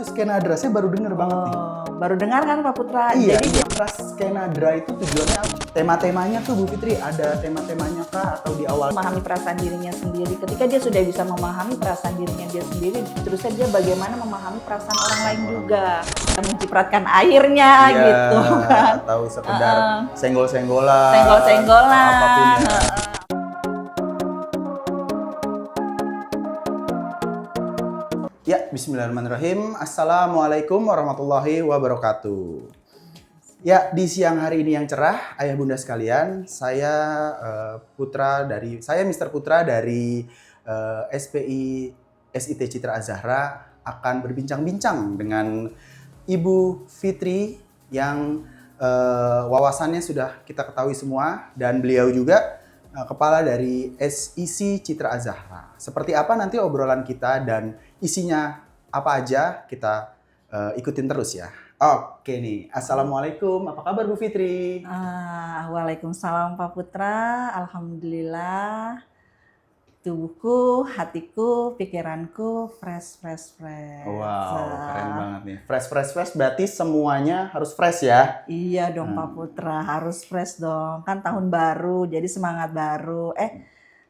itu Skenadra? Saya baru dengar banget nih. Baru dengar kan Pak Putra? Iya, Jadi Skenadra itu tujuannya apa? Tema-temanya tuh Bu Fitri, ada tema-temanya kah atau di awal? memahami perasaan dirinya sendiri. Ketika dia sudah bisa memahami perasaan dirinya dia sendiri, terusnya dia bagaimana memahami perasaan orang lain juga. Mencipratkan airnya Iya, gitu kan. Atau sekedar senggol-senggolan. Senggol-senggolan. Apapun ya. Ya, bismillahirrahmanirrahim. Assalamualaikum warahmatullahi wabarakatuh. Ya, di siang hari ini yang cerah, ayah bunda sekalian, saya Mr. Putra dari SPI SIT Citra Az-Zahra akan berbincang-bincang dengan Ibu Fitri yang wawasannya sudah kita ketahui semua, dan beliau juga kepala dari SIC Citra Az-Zahra. Seperti apa nanti obrolan kita dan isinya apa aja, kita ikutin terus ya. Oke nih, Assalamualaikum, apa kabar Bu Fitri? Waalaikumsalam Pak Putra, Alhamdulillah. Tubuhku, hatiku, pikiranku fresh. Wow, keren banget nih. Fresh berarti semuanya harus fresh ya? Iya dong Pak Putra, harus fresh dong. Kan tahun baru, jadi semangat baru.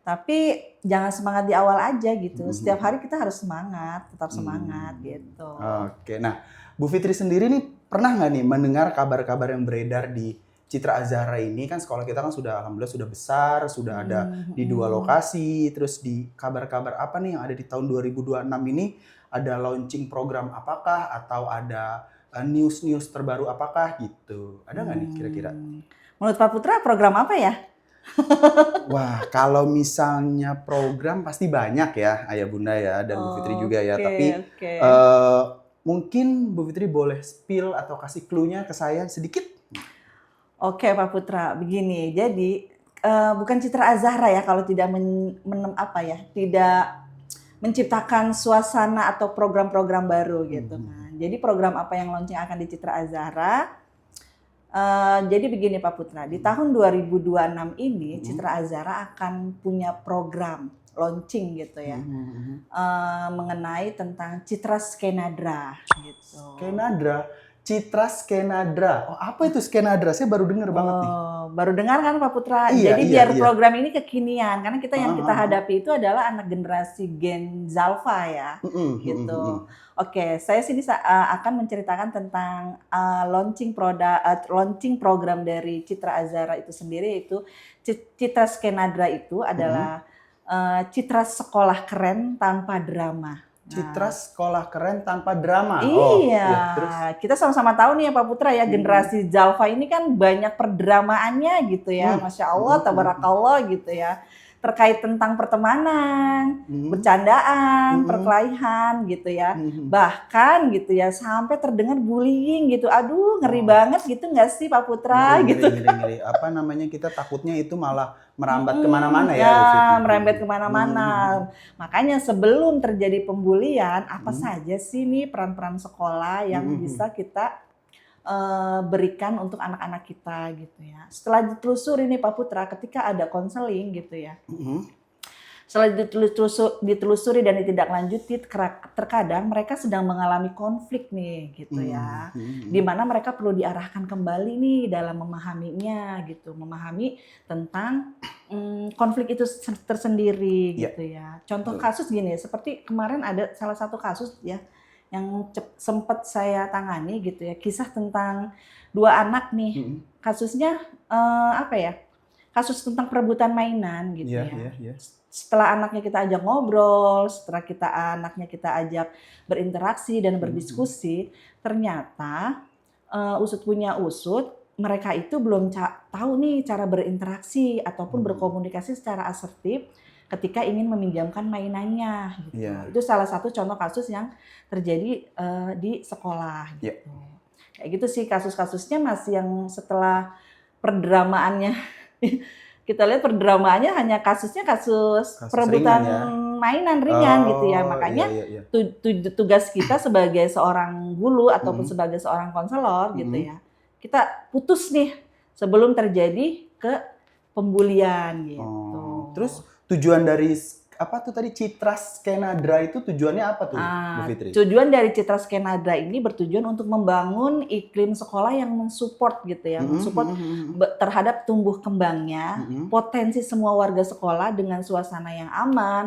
Tapi jangan semangat di awal aja gitu. Setiap hari kita harus semangat, tetap semangat gitu. Oke, nah Bu Fitri sendiri nih pernah nggak nih mendengar kabar-kabar yang beredar di Citra Az-Zahra ini? Kan sekolah kita kan sudah alhamdulillah sudah besar, sudah ada di 2 lokasi. Terus di kabar-kabar apa nih yang ada di tahun 2026 ini? Ada launching program apakah atau ada news terbaru apakah gitu? Ada nggak nih kira-kira? Menurut Pak Putra program apa ya? Wah, kalau misalnya program pasti banyak ya, Ayah Bunda ya, dan Bu Fitri juga ya. Tapi mungkin Bu Fitri boleh spill atau kasih clue-nya ke saya sedikit? Oke Pak Putra, begini. Jadi bukan Citra Az-Zahra ya kalau tidak tidak menciptakan suasana atau program-program baru gitu kan. Jadi program apa yang launching akan di Citra Az-Zahra? Jadi begini Pak Putra, di tahun 2026 ini Citra Az-Zahra akan punya program launching gitu ya, mengenai tentang Citra Skenadra gitu. Citra Skenadra. Oh, apa itu Skenadra? Saya baru dengar banget nih. Baru dengar kan Pak Putra? Iya, Jadi biar program ini kekinian, karena kita yang kita hadapi itu adalah anak generasi Gen Zalfa ya, gitu. Oke, saya sini akan menceritakan tentang launching program dari Citra Az-Zahra itu sendiri, yaitu Citra Skenadra itu adalah citra sekolah keren tanpa drama. Citra sekolah keren tanpa drama. Iya, terus kita sama-sama tahu nih ya Pak Putra ya, generasi Zalfa ini kan banyak perdramaannya gitu ya, Masya Allah, tabarakallah gitu ya. Terkait tentang pertemanan, bercandaan, perkelahian gitu ya. Bahkan gitu ya, sampai terdengar bullying gitu. Aduh, ngeri banget gitu nggak sih Pak Putra? Ngeri. Apa namanya, kita takutnya itu malah merambat kemana-mana ya. Merembet kemana-mana. Makanya sebelum terjadi pembulian, apa saja sih nih peran-peran sekolah yang bisa kita berikan untuk anak-anak kita gitu ya. Setelah ditelusuri nih Pak Putra, ketika ada konseling gitu ya. Setelah ditelusuri dan ditindaklanjuti, terkadang mereka sedang mengalami konflik nih gitu ya. Di mana mereka perlu diarahkan kembali nih dalam memahaminya gitu, memahami tentang konflik itu tersendiri gitu ya. Contoh kasus gini, seperti kemarin ada salah satu kasus ya yang sempat saya tangani gitu ya, kisah tentang 2 anak nih. Kasusnya kasus tentang perebutan mainan gitu ya. Setelah anaknya kita ajak ngobrol, setelah anaknya kita ajak berinteraksi dan berdiskusi, ternyata usut punya usut, mereka itu belum tahu nih cara berinteraksi ataupun berkomunikasi secara asertif ketika ingin meminjamkan mainannya gitu. Itu salah satu contoh kasus yang terjadi di sekolah gitu. Kayak gitu sih kasus-kasusnya, masih yang setelah perdramaannya kita lihat perdramaannya hanya kasus perebutan mainan ringan gitu ya. Makanya tugas kita sebagai seorang guru ataupun sebagai seorang konselor gitu ya, kita putus nih sebelum terjadi ke pembulian gitu. Terus tujuan dari apa tuh tadi Citra Skenadra itu tujuannya apa tuh, Bu Fitri? Tujuan dari Citra Skenadra ini bertujuan untuk membangun iklim sekolah yang mensupport gitu ya, mensupport terhadap tumbuh kembangnya potensi semua warga sekolah dengan suasana yang aman,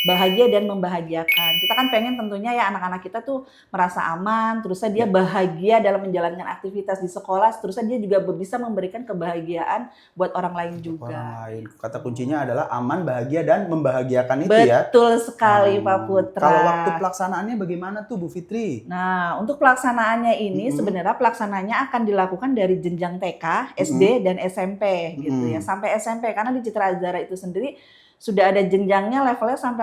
bahagia dan membahagiakan. Kita kan pengen tentunya ya anak-anak kita tuh merasa aman, terusnya dia bahagia dalam menjalankan aktivitas di sekolah, terusnya dia juga bisa memberikan kebahagiaan buat orang lain juga. Orang lain. Kata kuncinya adalah aman, bahagia dan membahagiakan itu ya. Betul sekali Pak Putra. Kalau waktu pelaksanaannya bagaimana tuh Bu Fitri? Nah, untuk pelaksanaannya ini sebenarnya pelaksananya akan dilakukan dari jenjang TK, SD dan SMP gitu ya, sampai SMP karena di Citra Azhara itu sendiri sudah ada jenjangnya levelnya sampai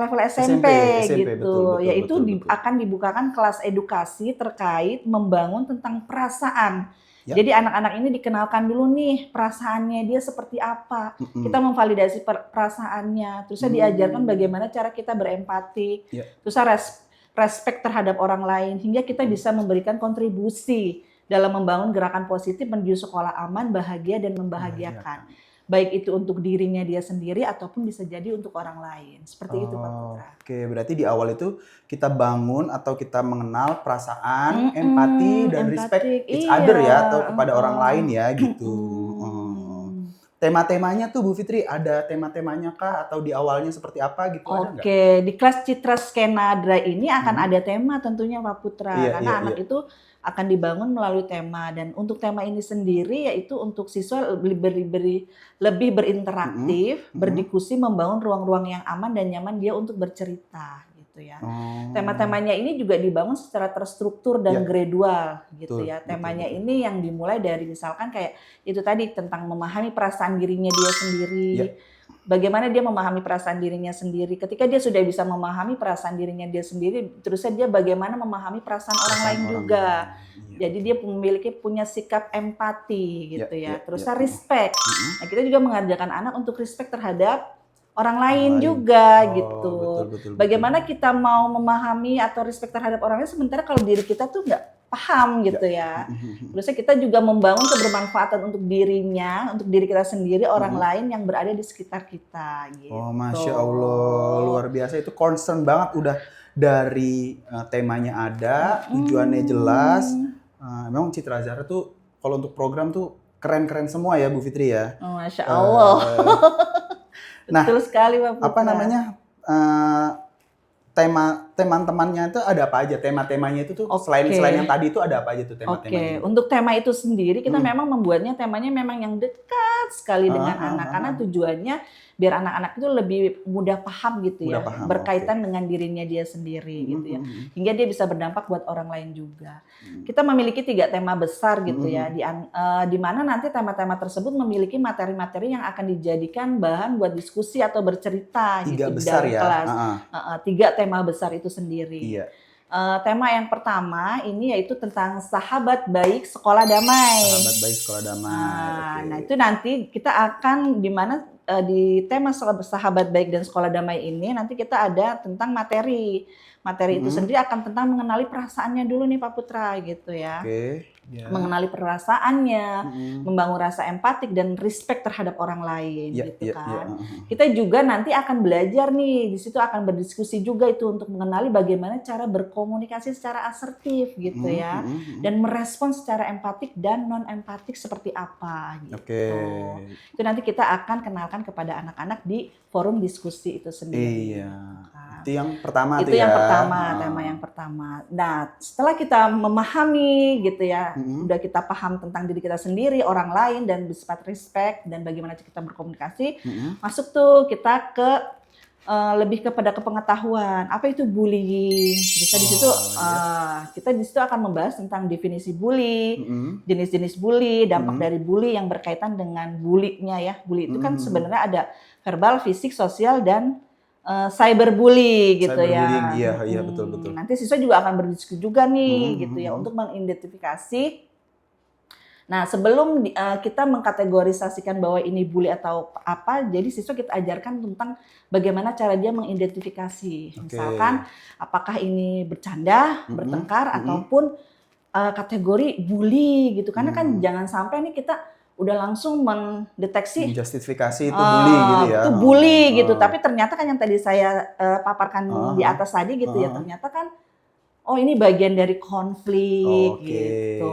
level SMP gitu. Betul, yaitu betul. akan dibukakan kelas edukasi terkait membangun tentang perasaan. Ya. Jadi anak-anak ini dikenalkan dulu nih perasaannya dia seperti apa. Kita memvalidasi perasaannya. Terusnya diajarkan bagaimana cara kita berempati. Terusnya respect terhadap orang lain hingga kita bisa memberikan kontribusi dalam membangun gerakan positif menuju sekolah aman, bahagia dan membahagiakan. Baik itu untuk dirinya dia sendiri ataupun bisa jadi untuk orang lain. Seperti itu Pak Putra. Oke, berarti di awal itu kita bangun atau kita mengenal perasaan, empati dan respect each other ya, atau kepada orang lain ya gitu. Tema-temanya tuh Bu Fitri, ada tema-temanya kah atau di awalnya seperti apa gitu? Oke, di kelas Citra Skenadra ini akan ada tema tentunya Pak Putra. Karena anak itu akan dibangun melalui tema, dan untuk tema ini sendiri yaitu untuk siswa lebih berinteraktif, berdiskusi, membangun ruang-ruang yang aman dan nyaman dia untuk bercerita gitu ya. Tema-temanya ini juga dibangun secara terstruktur dan gradual gitu ya. Temanya ini yang dimulai dari misalkan kayak itu tadi tentang memahami perasaan dirinya dia sendiri. Bagaimana dia memahami perasaan dirinya sendiri. Ketika dia sudah bisa memahami perasaan dirinya dia sendiri, terusnya dia bagaimana memahami perasaan orang lain juga. Jadi dia punya sikap empati gitu ya. Terusnya respect. Nah, kita juga mengajarkan anak untuk respect terhadap orang lain juga gitu. Betul. Bagaimana kita mau memahami atau respect terhadap orang lain sementara kalau diri kita tuh nggak paham gitu ya. Terusnya kita juga membangun kebermanfaatan untuk dirinya, untuk diri kita sendiri, orang lain yang berada di sekitar kita gitu. Oh, Masya Allah, luar biasa, itu concern banget udah dari temanya ada, tujuannya jelas. Memang Citra Azhara tuh kalau untuk program tuh keren-keren semua ya Bu Fitri ya. Masya Allah. Betul sekali Pak Putra. Apa namanya? Teman-temannya itu ada apa aja? Tema-temanya itu tuh selain yang tadi itu ada apa aja tuh tema-temanya? Untuk tema itu sendiri kita memang membuatnya temanya memang yang dekat sekali dengan anak, karena tujuannya biar anak-anak itu lebih mudah paham gitu ya, berkaitan dengan dirinya dia sendiri gitu ya, hingga dia bisa berdampak buat orang lain juga. Kita memiliki 3 tema besar gitu ya, di mana nanti tema-tema tersebut memiliki materi-materi yang akan dijadikan bahan buat diskusi atau bercerita gitu di dalam kelas. 3 tema besar itu sendiri. Tema yang pertama ini yaitu tentang sahabat baik sekolah damai. Sahabat baik sekolah damai. Nah itu nanti kita akan di tema sahabat baik dan sekolah damai ini nanti kita ada tentang materi itu sendiri akan tentang mengenali perasaannya dulu nih Pak Putra gitu ya. Mengenali perasaannya, membangun rasa empatik dan respect terhadap orang lain gitu kan. Kita juga nanti akan belajar nih, di situ akan berdiskusi juga itu untuk mengenali bagaimana cara berkomunikasi secara asertif gitu ya. Dan merespon secara empatik dan non empatik seperti apa gitu. Itu nanti kita akan kenalkan kepada anak-anak di forum diskusi itu sendiri. Itu yang pertama itu yang pertama, tema yang pertama. Nah, setelah kita memahami gitu ya, udah kita paham tentang diri kita sendiri, orang lain dan bersifat respect dan bagaimana kita berkomunikasi, masuk tuh kita ke lebih kepada kepengetahuan. Apa itu bullying? Bisa di situ kita di situ akan membahas tentang definisi bully, jenis-jenis bully, dampak dari bully yang berkaitan dengan bully-nya ya. Bully itu kan sebenarnya ada verbal, fisik, sosial dan cyberbully gitu ya. Iya betul. Nanti siswa juga akan berdiskusi juga nih gitu ya untuk mengidentifikasi. Nah, sebelum kita mengkategorisasikan bahwa ini bully atau apa, jadi siswa kita ajarkan tentang bagaimana cara dia mengidentifikasi. Misalkan apakah ini bercanda, bertengkar ataupun kategori bully gitu. Karena kan jangan sampai nih kita udah langsung mendeteksi Justifikasi itu bully gitu ya. itu bully gitu. Tapi ternyata kan yang tadi saya paparkan di atas tadi gitu ya, ternyata kan oh ini bagian dari konflik gitu.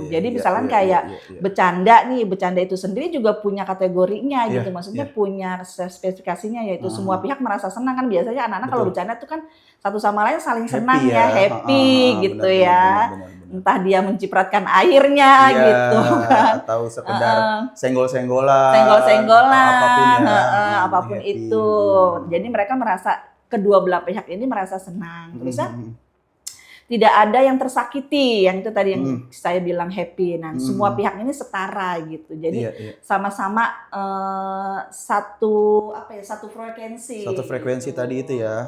Jadi misalnya kayak bercanda nih, bercanda itu sendiri juga punya kategorinya gitu. Maksudnya punya spesifikasinya, yaitu semua pihak merasa senang kan. Biasanya anak-anak kalau bercanda tuh kan satu sama lain saling senang ya, happy gitu ya. Entah dia mencipratkan airnya gitu kan, atau sekedar senggol-senggolan, apapun itu. Jadi mereka merasa kedua belah pihak ini merasa senang. Terusnya tidak ada yang tersakiti, yang itu tadi yang saya bilang happy. Nah, semua pihak ini setara gitu. Jadi sama-sama satu frekuensi. Satu frekuensi gitu. Tadi itu ya.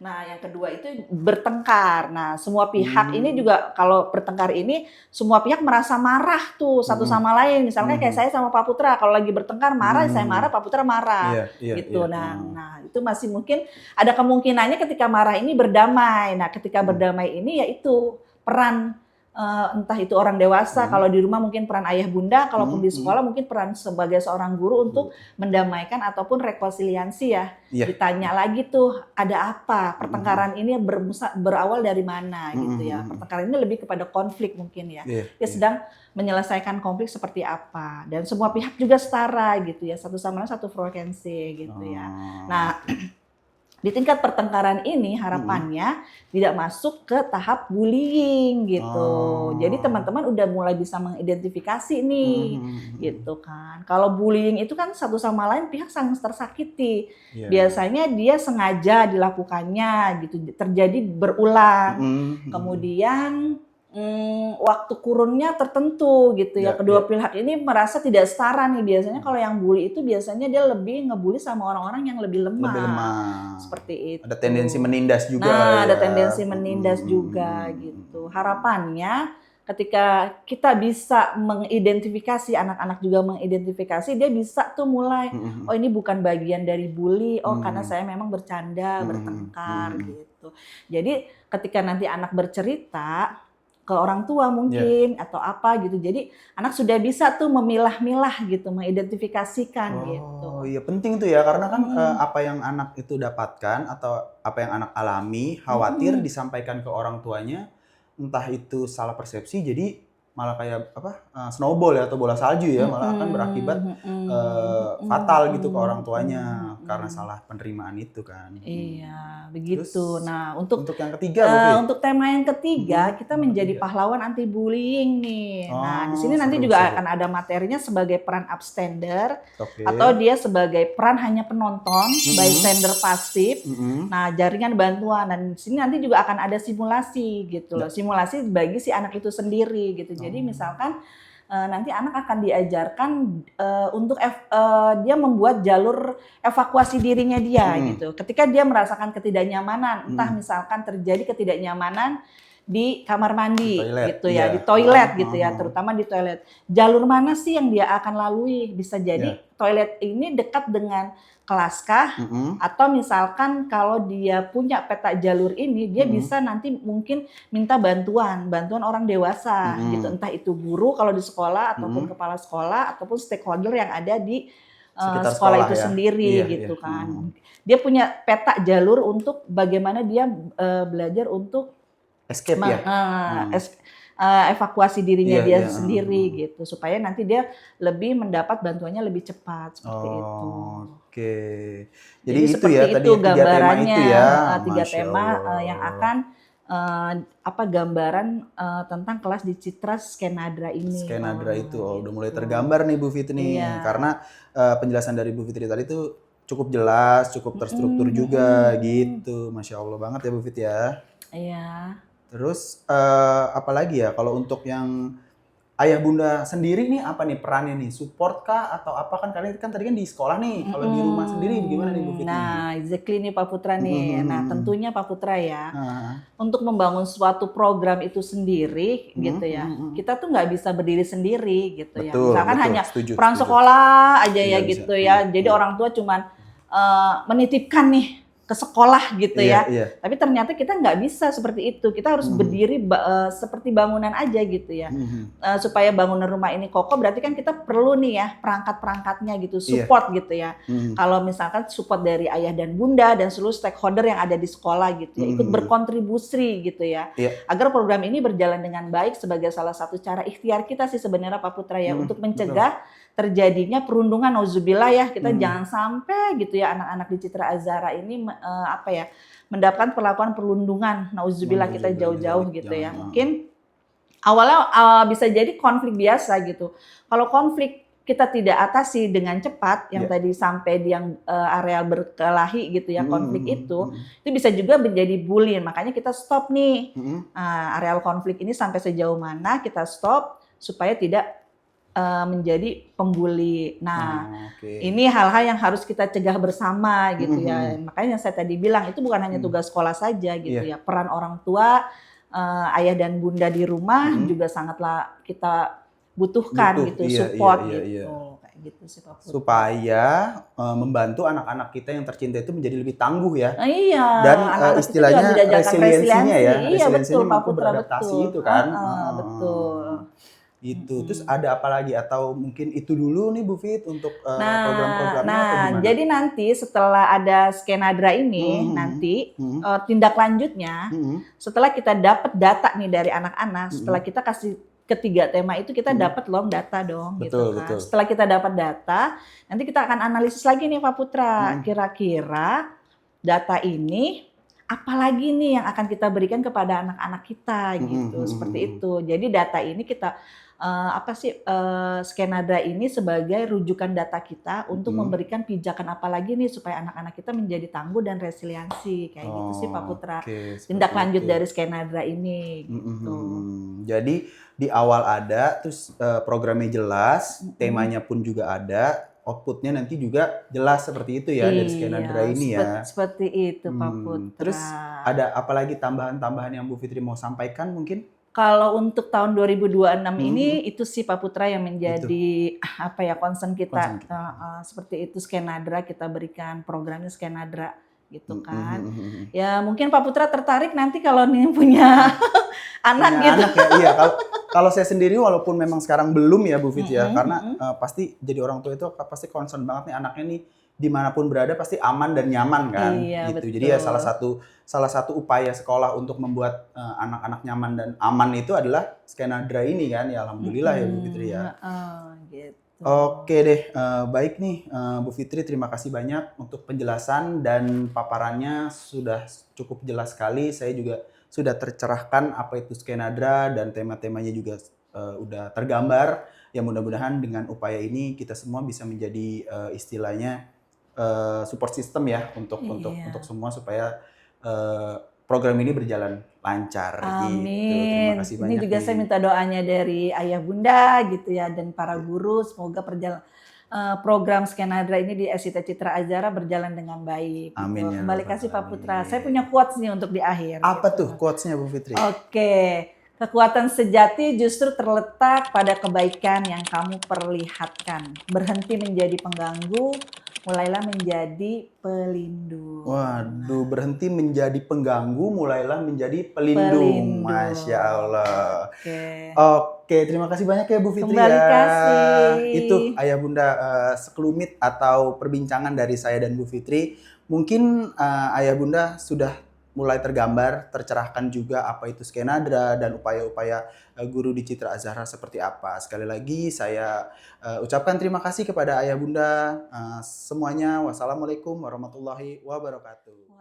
Nah, yang kedua itu bertengkar. Nah, semua pihak ini juga kalau bertengkar ini semua pihak merasa marah tuh satu sama lain. Misalnya kayak saya sama Pak Putra kalau lagi bertengkar marah, saya marah, Pak Putra marah. Gitu. Nah, itu masih mungkin ada kemungkinannya ketika marah ini berdamai. Nah, ketika berdamai ini yaitu peran entah itu orang dewasa, kalau di rumah mungkin peran ayah bunda, kalaupun di sekolah mungkin peran sebagai seorang guru untuk mendamaikan ataupun rekonsiliasi ya. Ditanya lagi tuh ada apa, pertengkaran ini berawal dari mana gitu ya. Pertengkaran ini lebih kepada konflik mungkin ya. Dia sedang menyelesaikan konflik seperti apa, dan semua pihak juga setara gitu ya, satu sama lain satu frekuensi gitu ya. Nah, di tingkat pertengkaran ini harapannya tidak masuk ke tahap bullying gitu. Jadi teman-teman udah mulai bisa mengidentifikasi nih gitu kan. Kalau bullying itu kan satu sama lain pihak saling tersakiti. Biasanya dia sengaja dilakukannya gitu, terjadi berulang. Kemudian waktu kurunnya tertentu gitu ya. Kedua pihak ini merasa tidak setara nih. Biasanya kalau yang bully itu biasanya dia lebih ngebully sama orang-orang yang lebih lemah. Seperti itu. Ada tendensi menindas juga. Nah, ada tendensi menindas juga gitu. Harapannya ketika kita bisa mengidentifikasi, anak-anak juga mengidentifikasi, dia bisa tuh mulai, oh ini bukan bagian dari bully, oh karena saya memang bercanda, bertengkar gitu. Jadi ketika nanti anak bercerita ke orang tua mungkin atau apa gitu. Jadi anak sudah bisa tuh memilah-milah gitu, mengidentifikasikan gitu. Oh iya penting tuh ya, karena kan apa yang anak itu dapatkan atau apa yang anak alami khawatir disampaikan ke orang tuanya, entah itu salah persepsi jadi malah kayak snowball ya atau bola salju ya, malah akan berakibat fatal gitu ke orang tuanya karena salah penerimaan itu kan. Iya, begitu. Terus, nah, untuk yang ketiga, untuk tema yang ketiga kita menjadi pahlawan anti bullying nih. Nah, di sini nanti juga akan ada materinya sebagai peran upstander atau dia sebagai peran hanya penonton, bystander pasif. Nah, jaringan bantuan, dan di sini nanti juga akan ada simulasi gitu loh. Simulasi bagi si anak itu sendiri gitu. Jadi misalkan nanti anak akan diajarkan untuk dia membuat jalur evakuasi dirinya dia gitu. Ketika dia merasakan ketidaknyamanan, entah misalkan terjadi ketidaknyamanan di kamar mandi gitu ya, di toilet gitu ya, terutama di toilet. Jalur mana sih yang dia akan lalui? Bisa jadi toilet ini dekat dengan kelas kah? Atau misalkan kalau dia punya peta jalur ini, dia bisa nanti mungkin minta bantuan orang dewasa gitu. Entah itu guru kalau di sekolah, ataupun kepala sekolah, ataupun stakeholder yang ada di sekolah itu sendiri gitu kan. Dia punya peta jalur untuk bagaimana dia belajar untuk escape evakuasi dirinya dia sendiri gitu, supaya nanti dia lebih mendapat bantuannya lebih cepat seperti itu. Oke. Jadi itu seperti ya itu tadi gambarannya, tiga Masya tema Allah. yang akan gambaran tentang kelas di Citra Skenadra ini. Skenadra itu udah mulai tergambar nih Bu Fitri nih. Karena penjelasan dari Bu Fitri tadi itu cukup jelas, cukup terstruktur juga gitu. Masya Allah banget ya Bu Fitri ya. Iya. Terus apalagi ya kalau untuk yang ayah bunda sendiri nih apa nih perannya nih? Support kah atau apa, kan kalian kan tadi kan di sekolah nih. Kalau di rumah sendiri bagaimana nih Bu Fitri? Nah, exactly nih Pak Putra nih. Nah, tentunya Pak Putra ya. Untuk membangun suatu program itu sendiri gitu ya. Kita tuh nggak bisa berdiri sendiri gitu ya. Misalkan hanya peran sekolah aja ya gitu ya. Jadi orang tua cuman menitipkan nih ke sekolah gitu Iya, ya. iya. Tapi ternyata kita nggak bisa seperti itu. Kita harus berdiri seperti bangunan aja gitu ya. Supaya bangunan rumah ini kokoh berarti kan kita perlu nih ya perangkat-perangkatnya gitu, Iya. support gitu ya. Kalau misalkan support dari ayah dan bunda dan seluruh stakeholder yang ada di sekolah gitu ya, ikut berkontribusi gitu ya. Iya. Agar program ini berjalan dengan baik sebagai salah satu cara ikhtiar kita sih sebenarnya Pak Putra ya untuk mencegah terjadinya perundungan, nauzubillah ya, kita jangan sampai gitu ya anak-anak di Citra Azhara ini mendapatkan perlakuan perundungan, nauzubillah kita jauh-jauh gitu ya. Mungkin awalnya bisa jadi konflik biasa gitu. Kalau konflik kita tidak atasi dengan cepat, yang tadi sampai di yang areal berkelahi gitu ya, konflik itu bisa juga menjadi bullying. Makanya kita stop nih areal konflik ini sampai sejauh mana kita stop supaya tidak menjadi pembuli. Nah, ini hal-hal yang harus kita cegah bersama gitu ya. Makanya saya tadi bilang itu bukan hanya tugas sekolah saja gitu ya. Peran orang tua, ayah dan bunda di rumah juga sangatlah kita butuhkan gitu, support gitu. Kayak gitu sih Pak Putra. Supaya membantu anak-anak kita yang tercinta itu menjadi lebih tangguh ya. Iya. Dan anak-anak istilahnya itu juga diajarkan resiliensinya ya. Iya betul Pak mampu Putra, beradaptasi betul. itu kan. Betul. Itu. Terus ada apa lagi atau mungkin itu dulu nih Bu Fit untuk program-programnya atau gimana? Jadi nanti setelah ada skenadra ini tindak lanjutnya setelah kita dapat data nih dari anak-anak, setelah kita kasih ketiga tema itu kita dapat long data dong gitu kan. Betul. Setelah kita dapat data, nanti kita akan analisis lagi nih Pak Putra. Kira-kira data ini apalagi nih yang akan kita berikan kepada anak-anak kita gitu. Seperti itu. Jadi data ini kita skenadra ini sebagai rujukan data kita untuk memberikan pijakan apa lagi nih supaya anak-anak kita menjadi tangguh dan resiliensi kayak gitu sih Pak Putra. Tindak lanjut dari skenadra ini gitu. Jadi di awal ada, terus programnya jelas, temanya pun juga ada, outputnya nanti juga jelas seperti itu ya dari skenadra ini ya. Seperti itu Pak Putra. Terus ada apa lagi tambahan-tambahan yang Bu Fitri mau sampaikan mungkin? Kalau untuk tahun 2026 ini itu sih Pak Putra yang menjadi concern kita. Seperti itu skenadra kita berikan programnya skenadra gitu kan. Ya mungkin Pak Putra tertarik nanti kalau nih punya anak gitu. Anak ya, iya. Kalau saya sendiri walaupun memang sekarang belum ya Bu Fit ya, karena pasti jadi orang tua itu pasti concern banget nih anaknya nih dimanapun berada pasti aman dan nyaman kan, iya, gitu. Betul. Jadi ya salah satu upaya sekolah untuk membuat anak-anak nyaman dan aman itu adalah skenadra ini kan, ya alhamdulillah ya Bu Fitri ya. Gitu. Oke deh, baik nih Bu Fitri, terima kasih banyak untuk penjelasan dan paparannya sudah cukup jelas sekali. Saya juga sudah tercerahkan apa itu skenadra dan tema-temanya juga udah tergambar. Ya mudah-mudahan dengan upaya ini kita semua bisa menjadi istilahnya support system ya untuk semua supaya program ini berjalan lancar. Amin. Gitu. Terima kasih banyak. Ini juga saya minta doanya dari ayah bunda gitu ya dan para guru, semoga program skenadra ini di SIT Citra Azhara berjalan dengan baik. Amin. Gitu. Kembali kasih Pak Putra. Saya punya quotes nih untuk di akhir. Apa tuh quotes-nya Bu Fitri? Oke. Kekuatan sejati justru terletak pada kebaikan yang kamu perlihatkan. Berhenti menjadi pengganggu, mulailah menjadi pelindung. Waduh, berhenti menjadi pengganggu, mulailah menjadi pelindung. Masya Allah. Oke, terima kasih banyak ya Bu Fitri. Kembali kasih. Itu ayah bunda sekelumit atau perbincangan dari saya dan Bu Fitri. Mungkin ayah bunda sudah mulai tergambar, tercerahkan juga apa itu skenadra dan upaya-upaya guru di Citra Azhara seperti apa. Sekali lagi saya ucapkan terima kasih kepada ayah bunda semuanya. Wassalamualaikum warahmatullahi wabarakatuh.